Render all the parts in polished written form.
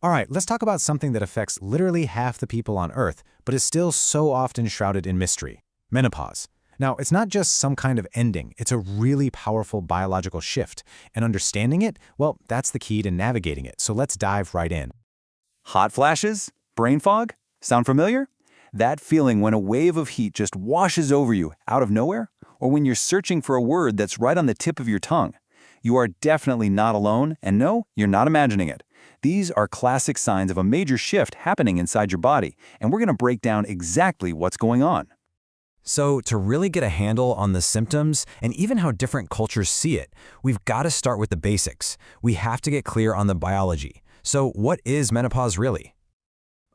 All right, let's talk about something that affects literally half the people on Earth, but is still so often shrouded in mystery: menopause. Now, it's not just some kind of ending, it's a really powerful biological shift. And understanding it, well, that's the key to navigating it. So let's dive right in. Hot flashes? Brain fog? Sound familiar? That feeling when a wave of heat just washes over you out of nowhere? Or when you're searching for a word that's right on the tip of your tongue? You are definitely not alone, and no, you're not imagining it. These are classic signs of a major shift happening inside your body, and we're going to break down exactly what's going on. So, to really get a handle on the symptoms and even how different cultures see it, we've got to start with the basics. We have to get clear on the biology. So, what is menopause really?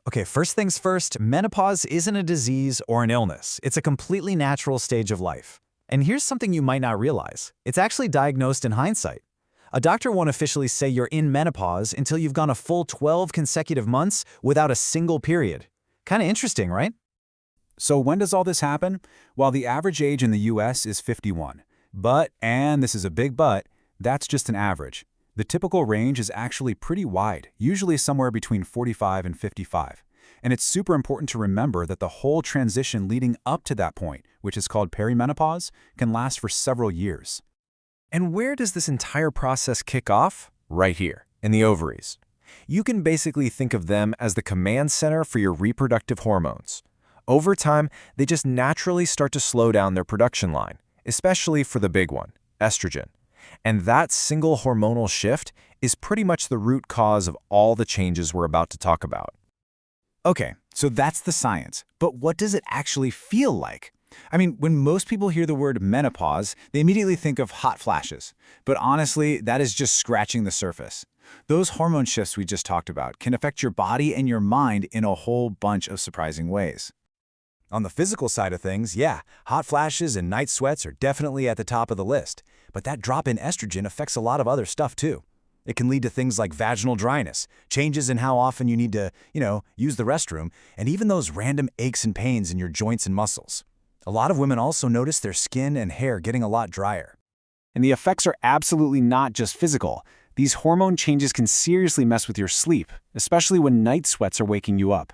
Okay, first things first, menopause isn't a disease or an illness. It's a completely natural stage of life. And here's something you might not realize. It's actually diagnosed in hindsight. A doctor won't officially say you're in menopause until you've gone a full 12 consecutive months without a single period. Kind of interesting, right? So when does all this happen? Well, the average age in the US is 51. But, and this is a big but, that's just an average. The typical range is actually pretty wide, usually somewhere between 45 and 55. And it's super important to remember that the whole transition leading up to that point, which is called perimenopause, can last for several years. And where does this entire process kick off? Right here, in the ovaries. You can basically think of them as the command center for your reproductive hormones. Over time, they just naturally start to slow down their production line, especially for the big one, estrogen. And that single hormonal shift is pretty much the root cause of all the changes we're about to talk about. Okay, so that's the science. But what does it actually feel like? I mean, when most people hear the word menopause, they immediately think of hot flashes. But honestly, that is just scratching the surface. Those hormone shifts we just talked about can affect your body and your mind in a whole bunch of surprising ways. On the physical side of things, yeah, hot flashes and night sweats are definitely at the top of the list. But that drop in estrogen affects a lot of other stuff too. It can lead to things like vaginal dryness, changes in how often you need to, use the restroom, and even those random aches and pains in your joints and muscles. A lot of women also notice their skin and hair getting a lot drier. And the effects are absolutely not just physical. These hormone changes can seriously mess with your sleep, especially when night sweats are waking you up.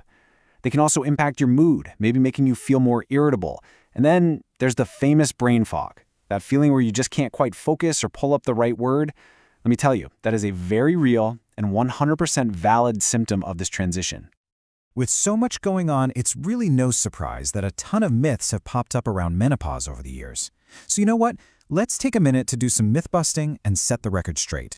They can also impact your mood, maybe making you feel more irritable. And then there's the famous brain fog, that feeling where you just can't quite focus or pull up the right word. Let me tell you, that is a very real and 100% valid symptom of this transition. With so much going on, it's really no surprise that a ton of myths have popped up around menopause over the years. So you know what? Let's take a minute to do some myth-busting and set the record straight.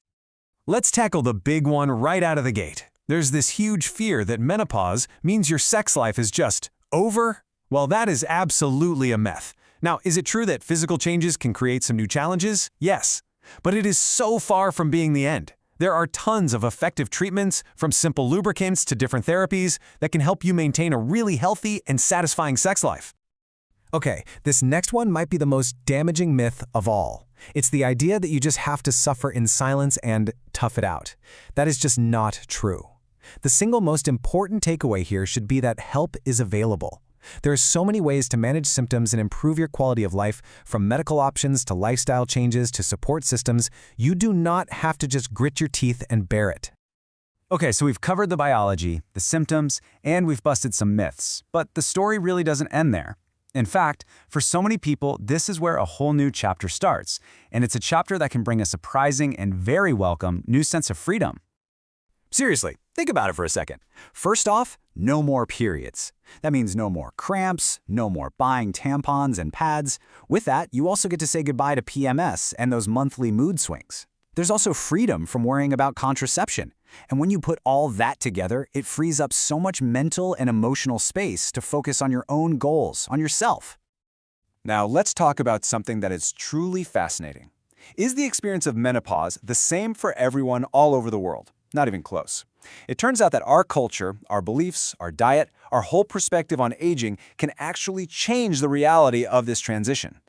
Let's tackle the big one right out of the gate. There's this huge fear that menopause means your sex life is just over. Well, that is absolutely a myth. Now, is it true that physical changes can create some new challenges? Yes. But it is so far from being the end. There are tons of effective treatments, from simple lubricants to different therapies, that can help you maintain a really healthy and satisfying sex life. Okay, this next one might be the most damaging myth of all. It's the idea that you just have to suffer in silence and tough it out. That is just not true. The single most important takeaway here should be that help is available. There are so many ways to manage symptoms and improve your quality of life, from medical options to lifestyle changes to support systems. You do not have to just grit your teeth and bear it. Okay, so we've covered the biology, the symptoms, and we've busted some myths. But the story really doesn't end there. In fact, for so many people, this is where a whole new chapter starts. And it's a chapter that can bring a surprising and very welcome new sense of freedom. Seriously, think about it for a second. First off, no more periods. That means no more cramps, no more buying tampons and pads. With that, you also get to say goodbye to PMS and those monthly mood swings. There's also freedom from worrying about contraception. And when you put all that together, it frees up so much mental and emotional space to focus on your own goals, on yourself. Now, let's talk about something that is truly fascinating. Is the experience of menopause the same for everyone all over the world? Not even close. It turns out that our culture, our beliefs, our diet, our whole perspective on aging can actually change the reality of this transition.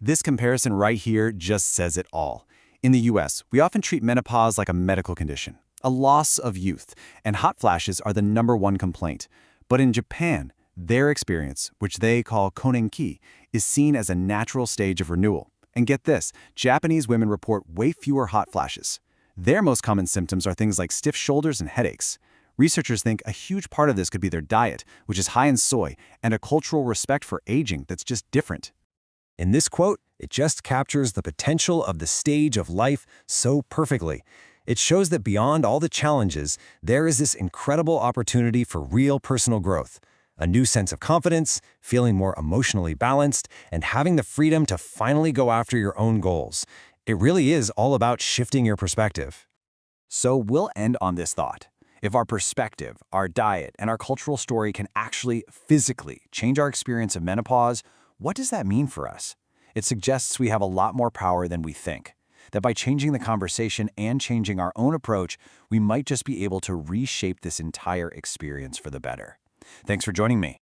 This comparison right here just says it all. In the US, we often treat menopause like a medical condition, a loss of youth, and hot flashes are the #1 complaint. But in Japan, their experience, which they call konenki, is seen as a natural stage of renewal. And get this, Japanese women report way fewer hot flashes. Their most common symptoms are things like stiff shoulders and headaches. Researchers think a huge part of this could be their diet, which is high in soy, and a cultural respect for aging that's just different. In this quote, it just captures the potential of the stage of life so perfectly. It shows that beyond all the challenges, there is this incredible opportunity for real personal growth, a new sense of confidence, feeling more emotionally balanced, and having the freedom to finally go after your own goals. It really is all about shifting your perspective. So we'll end on this thought. If our perspective, our diet, and our cultural story can actually physically change our experience of menopause, what does that mean for us? It suggests we have a lot more power than we think. That by changing the conversation and changing our own approach, we might just be able to reshape this entire experience for the better. Thanks for joining me.